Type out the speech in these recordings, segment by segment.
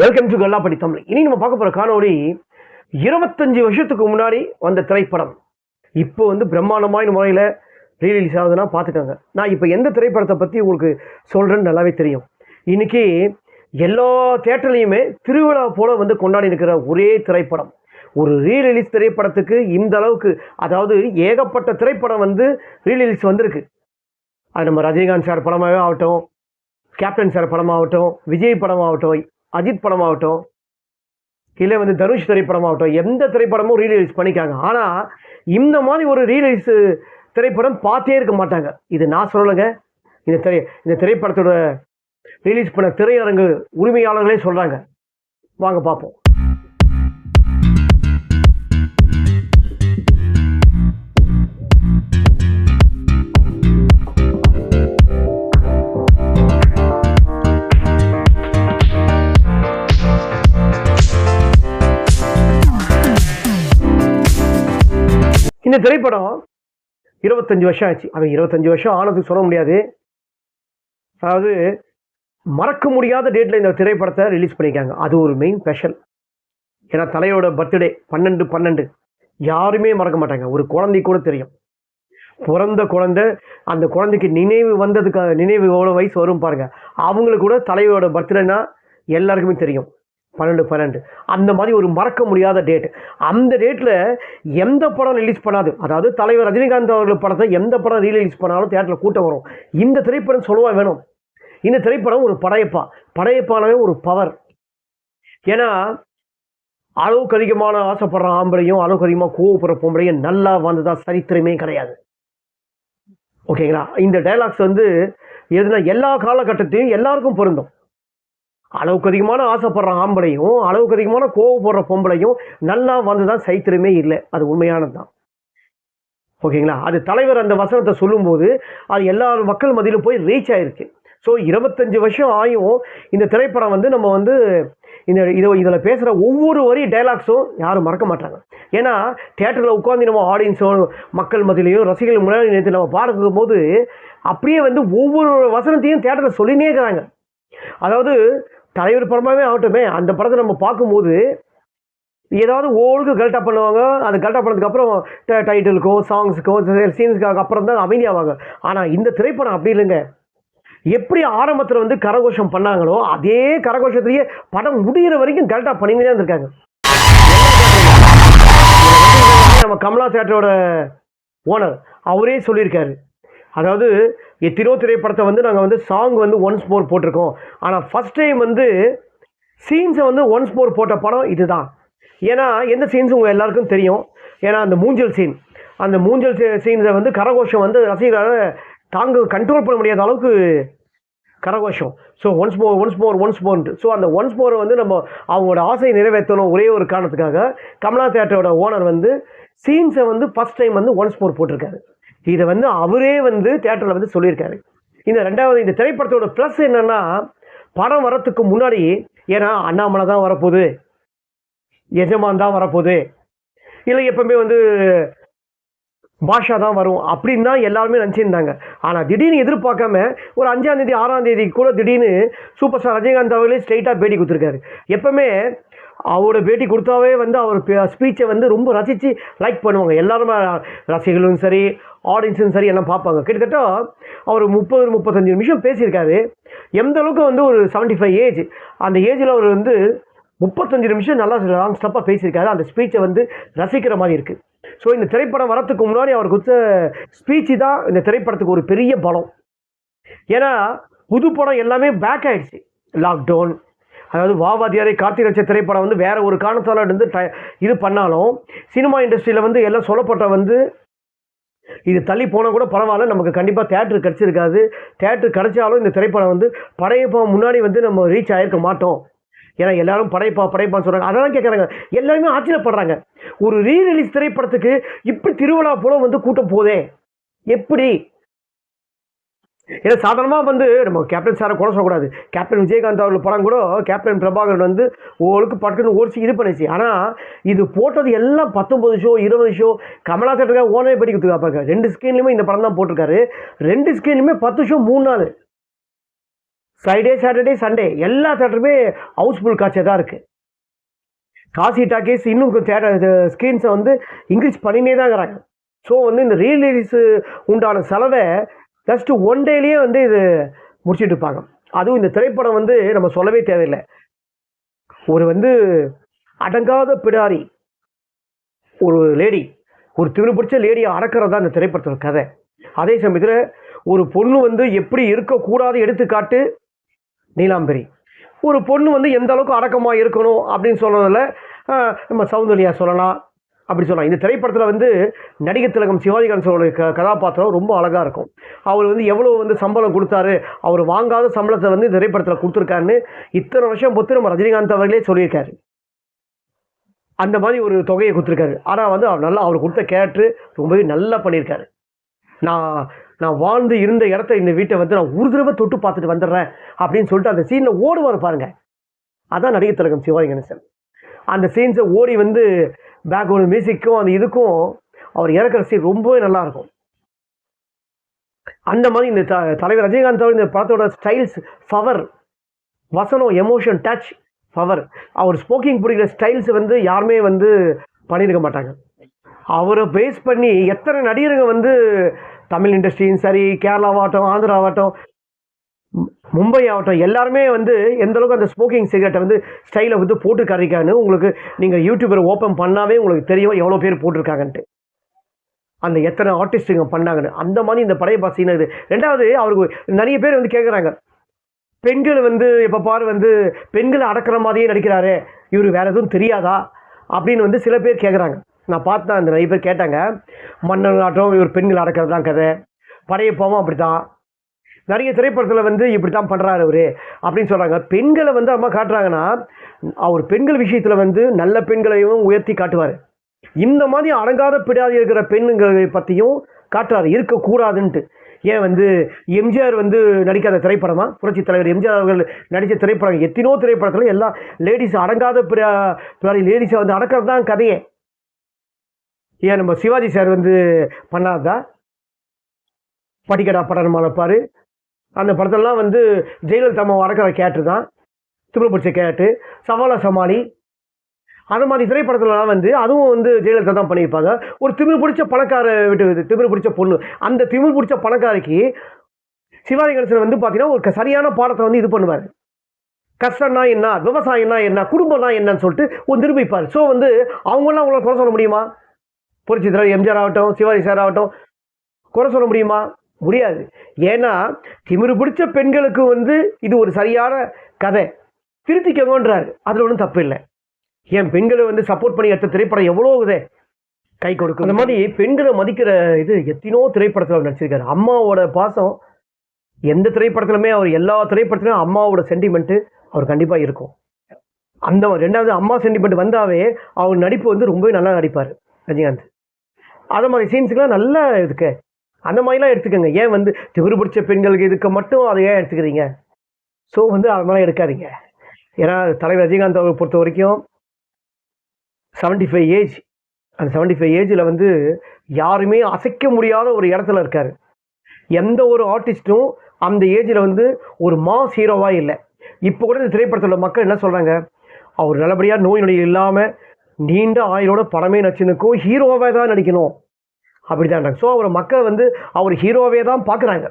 Welcome to Kallapatti Tamil. இனி நம்ம பார்க்க போகிற காணொளி 25 வருஷத்துக்கு முன்னாடி வந்த திரைப்படம் இப்போ பிரம்மாண்டமான முறையில் ரீலீஸ் ஆகுதுன்னா பார்த்துக்கோங்க. நான் இப்போ எந்த திரைப்படத்தை பற்றி உங்களுக்கு சொல்கிறேன்னு நல்லாவே தெரியும். இன்றைக்கி எல்லா தேட்டர்லேயுமே திருவிழா போல் கொண்டாடி இருக்கிற ஒரே திரைப்படம், ஒரு ரீரிலீஸ் திரைப்படத்துக்கு இந்த அளவுக்கு, அதாவது ஏகப்பட்ட திரைப்படம் ரீரிலீஸ் வந்திருக்கு. அது நம்ம ரஜினிகாந்த் சார் படமாகவே ஆகட்டும், கேப்டன் சார் படமாகட்டும், விஜய் படமாகட்டும், அஜித் படமாகட்டும், இல்லை தனுஷ் திரைப்படமாகட்டும், எந்த திரைப்படமும் ரீரிலீஸ் பண்ணிக்காங்க. ஆனால் இந்த மாதிரி ஒரு ரீரிலீஸ் திரைப்படம் பார்த்தே இருக்க மாட்டாங்க. இது நான் சொல்லலைங்க, இந்த திரைப்படத்தோட ரிலீஸ் பண்ண திரையரங்கு உரிமையாளர்களே சொல்கிறாங்க. வாங்க பார்ப்போம். இந்த திரைப்படம் 25 வருஷம் ஆச்சு. அது 25 வருஷம் ஆனதுக்கு சொல்ல முடியாது. அதாவது மறக்க முடியாத டேட்டில் இந்த திரைப்படத்தை ரிலீஸ் பண்ணியிருக்காங்க. அது ஒரு மெயின் ஸ்பெஷல். ஏன்னா தலையோட பர்த்டே 12/12 யாருமே மறக்க மாட்டாங்க. ஒரு குழந்தை கூட தெரியும். பிறந்த குழந்தை, அந்த குழந்தைக்கு நினைவு எவ்வளோ வயசு வரும் பாருங்க. அவங்களுக்கு கூட தலையோட பர்த்டேனா எல்லாருக்குமே தெரியும். 12/12 அந்த மாதிரி ஒரு மறக்க முடியாத டேட். அந்த டேட்டில் எந்த படம் ரிலீஸ் பண்ணாது, அதாவது தலைவர் ரஜினிகாந்த் அவர்கள் படத்தை எந்த படம் ரீரிலீஸ் பண்ணாலும் தேட்டரில் கூட்டம் வரும். இந்த திரைப்படம் சொல்லவா வேணும். இந்த திரைப்படம் ஒரு படையப்பானவே ஒரு பவர். ஏன்னா அளவுக்கு அதிகமான ஆசைப்படுற ஆம்பளையும் அளவுக்கு அதிகமாக கோவப்படுற பொம்பளையும் நல்லா வந்ததா சரித்திரமே கிடையாது. ஓகேங்களா. இந்த டைலாக்ஸ் எதுனா எல்லா காலகட்டத்தையும் எல்லாருக்கும் பொருந்தும். அளவுக்கு அதிகமான ஆசைப்படுற ஆம்பளையும் அளவுக்கு அதிகமான கோவப்படுற பொம்பளையும் நல்லா வந்துதான் சரித்திரமே இல்லை. அது உண்மையானது தான். ஓகேங்களா. அது தலைவர் அந்த வசனத்தை சொல்லும்போது அது எல்லா மக்கள் மத்தியிலும் போய் ரீச் ஆயிருக்கு. ஸோ 25 வருஷம் ஆயும் இந்த திரைப்படம் நம்ம இதில் பேசுகிற ஒவ்வொரு வரி டைலாக்ஸும் யாரும் மறக்க மாட்டாங்க. ஏன்னா தேட்டரில் உட்காந்து நம்ம ஆடியன்ஸும் மக்கள் மத்தியிலையும் ரசிகர்கள் முன்னாடி நேற்று நம்ம பார்க்கும் போது அப்படியே ஒவ்வொரு வசனத்தையும் தேட்டரில் சொல்லினே இருக்கிறாங்க. அதாவது தலைவர் படமாகவே ஆகட்டுமே, அந்த படத்தை நம்ம பார்க்கும்போது ஏதாவது ஓடுக்கு கல்ட்டா பண்ணுவாங்க. அந்த கல்ட்டா பண்ணதுக்கப்புறம் டைட்டிலுக்கும் சாங்ஸுக்கும் சீன்ஸுக்காக அப்புறம் தான் அமைதியாவாங்க. ஆனால் இந்த திரைப்படம் அப்படி இல்லைங்க. எப்படி ஆரம்பத்தில் கரகோஷம் பண்ணாங்களோ அதே கரகோஷத்துலேயே படம் முடிகிற வரைக்கும் கல்ட்டா பண்ணினே தான் இருக்காங்க. நம்ம கமலா தியேட்டரோட ஓனர் அவரே சொல்லியிருக்காரு. அதாவது எத்தனையோ திரைப்படத்தை நாங்கள் சாங் ஒன்ஸ் மோர் போட்டிருக்கோம். ஆனால் ஃபஸ்ட் டைம் சீன்ஸை ஒன்ஸ் மோர் போட்ட படம் இதுதான். ஏன்னா எந்த சீன்ஸ் உங்கள் எல்லாருக்கும் தெரியும். ஏன்னா அந்த மூஞ்சல் சீன், அந்த மூஞ்சல் சீன்ஸை கரகோஷம் ரசிகர்களால் கண்ட்ரோல் பண்ண முடியாத அளவுக்கு கரகோஷம். So once more. ஸோ அந்த ஒன்ஸ் மோரை நம்ம அவங்களோட ஆசையை நிறைவேற்றணும் ஒரே ஒரு காரணத்துக்காக கமலா தியேட்டரோட ஓனர் சீன்ஸை ஃபஸ்ட் டைம் ஒன்ஸ் மோர் போட்டிருக்காரு. இதை அவரே தியேட்டரில் சொல்லியிருக்காரு. இந்த திரைப்படத்தோட ப்ளஸ் என்னன்னா, படம் வரத்துக்கு முன்னாடி, ஏன்னா அண்ணாமலை தான் வரப்போகுது, எஜமான் தான் வரப்போகுது, இல்லை எப்பவுமே பாஷா தான் வரும் அப்படின்னு தான் எல்லாருமே நினச்சிருந்தாங்க. ஆனால் திடீர்னு எதிர்பார்க்காம ஒரு 5ஆம் தேதி 6ஆம் தேதி கூட திடீர்னு சூப்பர் ஸ்டார் ரஜினிகாந்த் அவர்களே ஸ்ட்ரைட்டாக பேட்டி கொடுத்துருக்காரு. எப்பவுமே அவரோட பேட்டி கொடுத்தாவே அவர் ஸ்பீச்சை ரொம்ப ரசித்து லைக் பண்ணுவாங்க. எல்லாருமே ரசிகர்களும் சரி ஆடியன்ஸும் சரி எல்லாம் பார்ப்பாங்க. கிட்டத்தட்ட அவர் 30-35 நிமிஷம் பேசியிருக்காரு. எந்த அளவுக்கு ஒரு 75 ஏஜ், அந்த ஏஜில் அவர் 35 நிமிஷம் நல்லா லாங் ஸ்டப்பாக பேசியிருக்காரு. அந்த ஸ்பீச்சை ரசிக்கிற மாதிரி இருக்குது. ஸோ இந்த திரைப்படம் வரத்துக்கு முன்னாடி அவர் கொடுத்த ஸ்பீச்சு தான் இந்த திரைப்படத்துக்கு ஒரு பெரிய பலம். ஏன்னா புது படம் எல்லாமே பேக் ஆகிடுச்சு. லாக்டவுன், அதாவது வாவாதியாரை கார்த்திக் வச்ச திரைப்படம் வேற ஒரு காரணத்தால் இது பண்ணாலும் சினிமா இண்டஸ்ட்ரியில் எல்லாம் சொல்லப்பட்ட இது தள்ளி போனால் கூட பரவாயில்ல, நமக்கு கண்டிப்பாக தேட்டர் கிடச்சிருக்காது. தேட்டர் கிடச்சாலும் இந்த திரைப்படம் படையப்பா முன்னாடி நம்ம ரீச் ஆகிருக்க மாட்டோம். ஏன்னா எல்லாரும் படைப்பான்னு சொல்கிறாங்க. அதெல்லாம் கேட்குறாங்க, எல்லாருமே ஆச்சரியப்படுறாங்க. ஒரு ரீரிலீஸ் திரைப்படத்துக்கு இப்படி திருவிழா போல கூட்டம் போதே எப்படி? ஏன்னா சாதாரணமாக நம்ம கேப்டன் சாரை கூட சொல்லக்கூடாது. கேப்டன் விஜயகாந்த் அவர்கள் படம் கூட கேப்டன் பிரபாகரன் ஓளுக்கு பட்டுன்னு ஓடிச்சு இது பண்ணிச்சு. ஆனால் இது போட்டது எல்லாம் 19 ஷோ 20 ஷோ. கமலா தேட்டருக்காக ஓனே பேட்டி கொடுத்துருக்காப்பாங்க. 2 ஸ்க்ரீன்லையுமே இந்த படம் தான் போட்டிருக்காரு. 2 ஸ்க்ரீன்லையுமே 10 ஷோ 3 நாள். ஃப்ரைடே சாட்டர்டே சண்டே எல்லா தேட்டருமே ஹவுஸ்ஃபுல் காட்சியாக தான் இருக்குது. காசி டாக்கீஸ் இன்னும் ஸ்க்ரீன்ஸை வந்து இன்க்ரீஸ் பண்ணினே தான் இருக்கிறாங்க. ஸோ வந்து இந்த ரீலீஸு உண்டான செலவை ஜஸ்ட் ஒன் டேலேயே வந்து இது முடிச்சுட்டு இருப்பாங்க. அதுவும் இந்த திரைப்படம் வந்து நம்ம சொல்லவே தேவையில்லை. ஒரு வந்து அடங்காத பிடாரி ஒரு லேடி, ஒரு திமிரு பிடிச்ச லேடியை அடக்கிறது தான் இந்த திரைப்படத்தோட கதை. அதே சமயத்தில் ஒரு பொண்ணு வந்து எப்படி இருக்கக்கூடாது எடுத்துக்காட்டு நீலாம்பரி. ஒரு பொண்ணு வந்து எந்த அளவுக்கு அடக்கமாக இருக்கணும் அப்படின்னு சொல்கிறதில் நம்ம சௌந்தர்யா சொல்லலாம், அப்படி சொல்லலாம். இந்த திரைப்படத்தில் வந்து நடிகர் திலகம் சிவாஜி கணேசனோட கதாபாத்திரம் ரொம்ப அழகாக இருக்கும். அவர் வந்து எவ்வளோ வந்து சம்பளம் கொடுத்தாரு, அவர் வாங்காத சம்பளத்தை வந்து இந்த திரைப்படத்தில் கொடுத்துருக்காருன்னு இத்தனை வருஷம் பொறுத்து நம்ம ரஜினிகாந்த் அவர்களே சொல்லியிருக்காரு. அந்த மாதிரி ஒரு தொகையை கொடுத்துருக்காரு. ஆனால் வந்து அவர் நல்லா அவர் கொடுத்த கேரக்டர் ரொம்பவே நல்லா பண்ணியிருக்காரு. நான் வாழ்ந்து இருந்த இடத்த இந்த வீட்டை வந்து நான் ஒரு தடவை தொட்டு பார்த்துட்டு வந்துடுறேன் அப்படின்னு சொல்லிட்டு அந்த சீனில் ஓடுவார் பாருங்க. அதான் நடிகர் திலகம் சிவாஜி கணேசன். அந்த சீன்ஸை ஓடி வந்து பேக்ரவுண்ட் மியூசிக்கும் அந்த இதுக்கும் அவர் இறக்குற சீன் ரொம்பவே நல்லாயிருக்கும். அந்த மாதிரி இந்த தலைவர் ரஜினிகாந்த் இந்த படத்தோட ஸ்டைல்ஸ், பவர், வசனம், எமோஷன், டச், பவர், அவர் ஸ்மோக்கிங் பிடிக்கிற ஸ்டைல்ஸ் வந்து யாருமே வந்து பண்ணியிருக்க மாட்டாங்க. அவரை பேஸ் பண்ணி எத்தனை நடிகருங்க வந்து தமிழ் இண்டஸ்ட்ரியும் சரி, கேரளாவாகட்டும், ஆந்திராவாகட்டும், மும்பை ஆகட்டும், எல்லாருமே வந்து எந்த அளவுக்கு அந்த ஸ்மோக்கிங் சிகரெட்டை வந்து ஸ்டைலை வந்து போட்டுருக்காருக்கான்னு உங்களுக்கு நீங்கள் யூடியூபரை ஓப்பன் பண்ணாவே உங்களுக்கு தெரியும் எவ்வளோ பேர் போட்டிருக்காங்கன்ட்டு. அந்த எத்தனை ஆர்டிஸ்ட்டுங்க பண்ணாங்கன்னு. அந்த மாதிரி இந்த பழைய பாசின்னு இது. ரெண்டாவது அவருக்கு நிறைய பேர் வந்து கேட்குறாங்க, பெண்கள் வந்து இப்போ பாரு வந்து பெண்களை அடக்கிற மாதிரியே நடிக்கிறாரு, இவர் வேறு எதுவும் தெரியாதா அப்படின்னு வந்து சில பேர் கேட்குறாங்க. நான் பார்த்தேன், அந்த நிறைய பேர் கேட்டாங்க. மன்னன் ஆட்டம் இவர் பெண்கள் அடக்கிறது தான் கதை, படையப்பாவும் அப்படி தான், நிறைய திரைப்படத்தில் வந்து இப்படி தான் பண்ணுறாரு அவர் அப்படின்னு சொல்கிறாங்க. பெண்களை வந்து அம்மா காட்டுறாங்கன்னா அவர் பெண்கள் விஷயத்தில் வந்து நல்ல பெண்களையும் உயர்த்தி காட்டுவார். இந்த மாதிரி அடங்காத பிடாதி இருக்கிற பெண்களை பற்றியும் காட்டுறாரு, இருக்கக்கூடாதுன்ட்டு. ஏன் வந்து எம்ஜிஆர் வந்து நடிக்காத திரைப்படமா? புரட்சி தலைவர் எம்ஜிஆர் அவர்கள் நடித்த திரைப்படம் எத்தனோ திரைப்படத்தில் எல்லா லேடிஸ் அடங்காத பிடாதி லேடிஸை வந்து அடக்கிறது தான் கதையே. ஏன் நம்ம சிவாஜி சார் வந்து பண்ணாதா? பட்டிக்கடா படம் மலைப்பார், அந்த படத்தெல்லாம் வந்து ஜெயலலிதா அம்மா அடக்கிற கேரக்டர் தான், திமிரு பிடிச்ச கேரக்டர், சவாலா சமாளி, அந்த மாதிரி திரைப்படத்துலலாம் வந்து அதுவும் வந்து ஜெயலலிதா தான் பண்ணியிருப்பாங்க. ஒரு திமிரு பிடிச்ச பணக்கார வீட்டு திமிரு பிடிச்ச பொண்ணு, அந்த திமிரு பிடிச்ச பணக்காரிக்கு சிவாஜி கணேசன் வந்து பார்த்தீங்கன்னா ஒரு சரியான பாடத்தை வந்து இது பண்ணுவார். கஷ்டம்னா என்ன, விவசாயம்னா என்ன, குடும்பம்னா என்னன்னு சொல்லிட்டு ஒரு நிரூபிப்பார். ஸோ வந்து அவங்களாம் அவங்கள குறை சொல்ல முடியுமா? புரட்சி தலைவர் எம்ஜிஆர் ஆகட்டும், சிவாஜி சார் ஆகட்டும் குறை சொல்ல முடியுமா? முடியாது. ஏன்னா திமிரு பிடிச்ச பெண்களுக்கு வந்து இது ஒரு சரியான கதை, திருத்திக்கங்கன்றாரு. அதில் ஒன்றும் தப்பு இல்லை. ஏன் பெண்களை வந்து சப்போர்ட் பண்ணி எடுத்த திரைப்படம் எவ்வளோ இதே கை கொடுக்கும். அந்த மாதிரி பெண்களை மதிக்கிற இது எத்தனோ திரைப்படத்தில் நடிச்சிருக்காரு. அம்மாவோட பாசம் எந்த திரைப்படத்துலையுமே, அவர் எல்லா திரைப்படத்துலையும் அம்மாவோட சென்டிமெண்ட்டு அவர் கண்டிப்பாக இருக்கும். அந்த ரெண்டாவது அம்மா சென்டிமெண்ட் வந்தாவே அவர் நடிப்பு வந்து ரொம்பவே நல்லா நடிப்பார் ரஜினிகாந்த். அது மாதிரி சீன்ஸுக்கெலாம் நல்லா இருக்கு. அந்த மாதிரிலாம் எடுத்துக்கோங்க. ஏன் வந்து திமிரு பிடிச்ச பெண்களுக்கு இதுக்கு மட்டும் அதை ஏன் எடுத்துக்கிறீங்க? ஸோ வந்து அது மாதிரி எடுக்காதீங்க. ஏன்னா தலைவர் ரஜினிகாந்த் அவரை பொறுத்த வரைக்கும் 75 ஏஜ். அந்த 75 ஏஜில் வந்து யாருமே அசைக்க முடியாத ஒரு இடத்துல இருக்கார். எந்த ஒரு ஆர்டிஸ்ட்டும் அந்த ஏஜில் வந்து ஒரு மாஸ் ஹீரோவாக இல்லை. இப்போ கூட இந்த திரைப்படத்தில் மக்கள் என்ன சொல்கிறாங்க, அவர் நல்லபடியாக நோய் நொடி இல்லாமல் நீண்ட ஆயுளோட படமே நச்சுனுக்கும் ஹீரோவாக தான் நடிக்கணும் அப்படி தான். ஸோ அவரை மக்கள் வந்து அவர் ஹீரோவே தான் பார்க்குறாங்க.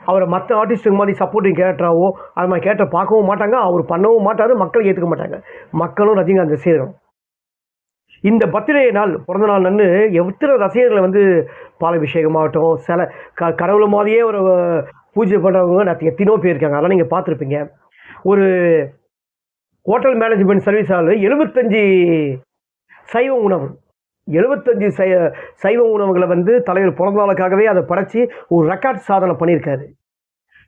அவரை மற்ற ஆர்டிஸ்ட்டுக்கு மாதிரி சப்போர்ட்டிங் கேரக்டராகவோ அது மாதிரி கேரக்டர் பார்க்கவும் மாட்டாங்க, அவர் பண்ணவும் மாட்டார், மக்கள் ஏற்றுக்க மாட்டாங்க. மக்களும் ரஜினிகாந்த் ரசிகர்களும் இந்த பர்த்டே நாள், பிறந்த நாள் நன்னு எத்தனை ரசிகர்களை வந்து பாலாபிஷேகமாகட்டும், சில கடவுளை மாதிரியே ஒரு பூஜை பண்ணுறவங்க நான் எத்தனோ பேர் இருக்காங்க. அதெல்லாம் நீங்கள் பார்த்துருப்பீங்க. ஒரு ஹோட்டல் மேனேஜ்மெண்ட் சர்வீஸ் ஆள் 75 சைவ உணவு, 75 சைவ உணவுகளை வந்து தலைவர் பிறந்த நாளுக்காகவே அதை படைச்சி ஒரு ரெக்கார்ட் சாதனை பண்ணியிருக்காரு.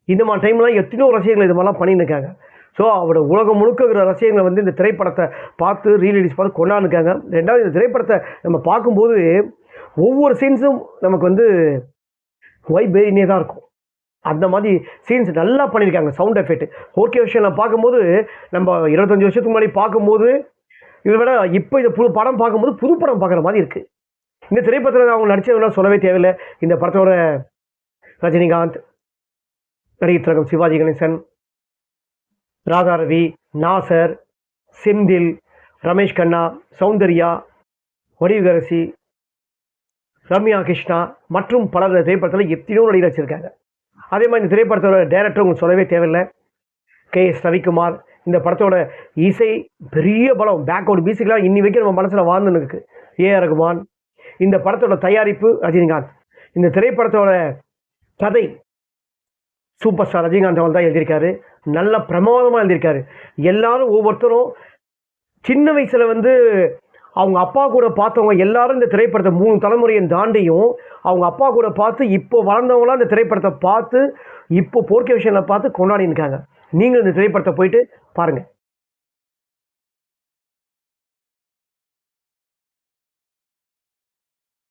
இந்த மாதிரி டைம்லாம் எத்தனோ ரசிகர்கள் இது மாதிரிலாம் பண்ணியிருக்காங்க. ஸோ அவரோட உலகம் முழுக்க இருக்கிற ரசிகர்களை வந்து இந்த திரைப்படத்தை பார்த்து ரீலீஸ் பார்த்து கொண்டாந்துருக்காங்க. ரெண்டாவது இந்த திரைப்படத்தை நம்ம பார்க்கும்போது ஒவ்வொரு சீன்ஸும் நமக்கு வந்து வைப்ரேரினே தான் இருக்கும். அந்த மாதிரி சீன்ஸ் நல்லா பண்ணியிருக்காங்க. சவுண்ட் எஃபெக்ட் 4K விஷயம் பார்க்கும்போது நம்ம 25 வருஷத்துக்கு முன்னாடி பார்க்கும்போது இதை விட இப்போ இந்த புது படம் பார்க்கும்போது புது படம் பார்க்குற மாதிரி இருக்குது. இந்த திரைப்படத்தில் அவங்க நடித்தவங்களாம் சொல்லவே தேவையில்லை. இந்த படத்தோட ரஜினிகாந்த், நடிகர் திலகம் சிவாஜி கணேசன், ராதாரவி, நாசர், செந்தில், ரமேஷ் கண்ணா, சௌந்தர்யா, வடிவுகரசி, ரம்யா கிருஷ்ணா மற்றும் பலர் இந்த திரைப்படத்தில் எத்தனையோ நடிகர் வச்சுருக்காங்க. அதே மாதிரி இந்த திரைப்படத்தோட டைரக்டர் உங்களுக்கு சொல்லவே தேவையில்லை, KS ரவிக்குமார். இந்த படத்தோட இசை பெரிய பலம், பேக்வர்டு மியூசிக்லாம் இன்னி வரைக்கும் நம்ம மனசில் வாழ்ந்துன்னு இருக்கு. AR ரகுமான். இந்த படத்தோட தயாரிப்பு ரஜினிகாந்த். இந்த திரைப்படத்தோட கதை சூப்பர் ஸ்டார் ரஜினிகாந்த் அவன் தான் எழுதியிருக்காரு. நல்ல பிரமாதமாக எழுதியிருக்காரு. எல்லாரும் ஒவ்வொருத்தரும் சின்ன வயசில் அவங்க அப்பா கூட பார்த்தவங்க எல்லாரும் இந்த திரைப்படத்தை 3 தலைமுறையை தாண்டியும் அவங்க அப்பா கூட பார்த்து இப்போ வளர்ந்தவங்களாம் இந்த திரைப்படத்தை பார்த்து இப்போ 4K விஷனில் பார்த்து கொண்டாடி இருக்காங்க. நீங்கள் இந்த திரைப்படத்தை போயிட்டு பாருங்கள்.